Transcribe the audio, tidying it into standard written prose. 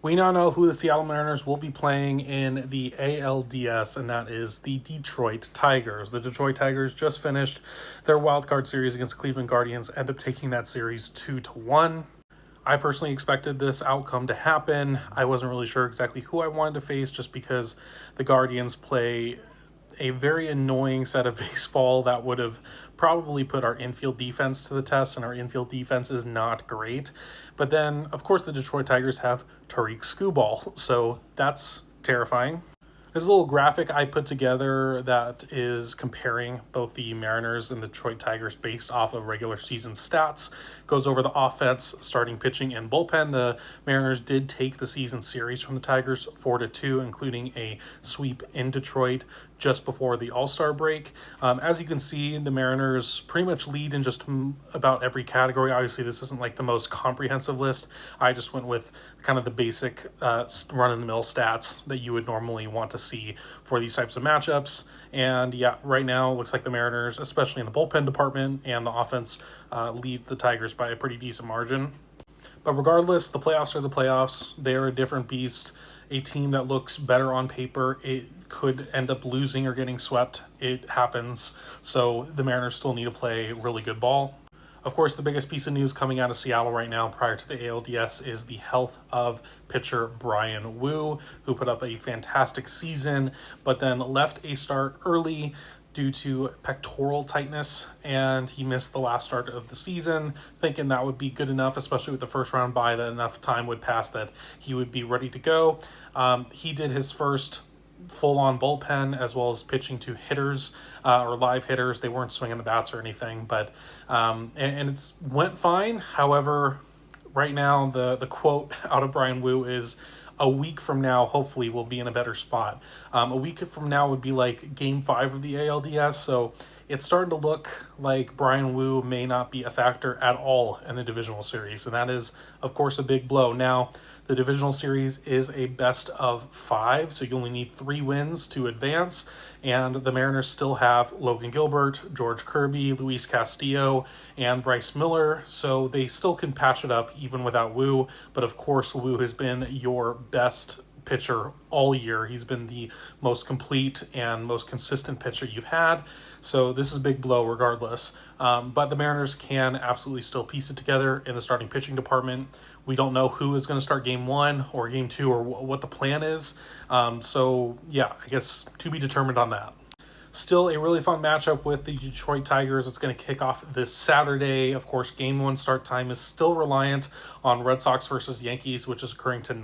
We now know who the Seattle Mariners will be playing in the ALDS, and that is the Detroit Tigers. The Detroit Tigers just finished their wild card series against Cleveland Guardians, end up taking that series 2-1. I personally expected this outcome to happen. I wasn't really sure exactly who I wanted to face just because the Guardians play a very annoying set of baseball that would have probably put our infield defense to the test, and our infield defense is not great. But then, of course, the Detroit Tigers have Tariq Skubal, so that's terrifying. This is a little graphic I put together that is comparing both the Mariners and the Detroit Tigers based off of regular season stats. Goes over the offense, starting pitching, and bullpen. The Mariners did take the season series from the Tigers 4-2, including a sweep in Detroit just before the All-Star break. As you can see, the Mariners pretty much lead in just about every category. Obviously, this isn't like the most comprehensive list. I just went with kind of the basic run-of-the-mill stats that you would normally want to see for these types of matchups. And yeah, right now it looks like the Mariners, especially in the bullpen department and the offense, lead the Tigers by a pretty decent margin. But regardless, the playoffs are the playoffs. They are a different beast. A team that looks better on paper, it could end up losing or getting swept. It happens. So the Mariners still need to play really good ball. Of course, the biggest piece of news coming out of Seattle right now prior to the ALDS is the health of pitcher Bryan Woo, who put up a fantastic season, but then left a start early due to pectoral tightness, and he missed the last start of the season, thinking that would be good enough, especially with the first round bye, that enough time would pass that he would be ready to go. He did his first full-on bullpen as well as pitching to hitters or live hitters. They weren't swinging the bats or anything, but and it's went fine. However, right now the quote out of Bryan Woo is, "A week from now, hopefully, we'll be in a better spot." A week from now would be like Game 5 of the ALDS, so it's starting to look like Bryan Woo may not be a factor at all in the divisional series, and that is, of course, a big blow. Now, the divisional series is a best of 5, so you only need 3 wins to advance, and the Mariners still have Logan Gilbert, George Kirby, Luis Castillo, and Bryce Miller, so they still can patch it up even without Woo. But of course, Woo has been your best pitcher all year. He's been the most complete and most consistent pitcher you've had, so this is a big blow regardless. But the Mariners can absolutely still piece it together in the starting pitching department. We don't know who is going to start Game 1 or Game 2 or what the plan is, so yeah, I guess to be determined on that. Still a really fun matchup with the Detroit Tigers. It's going to kick off this Saturday. Of course, Game 1 start time is still reliant on Red Sox versus Yankees, which is occurring tonight.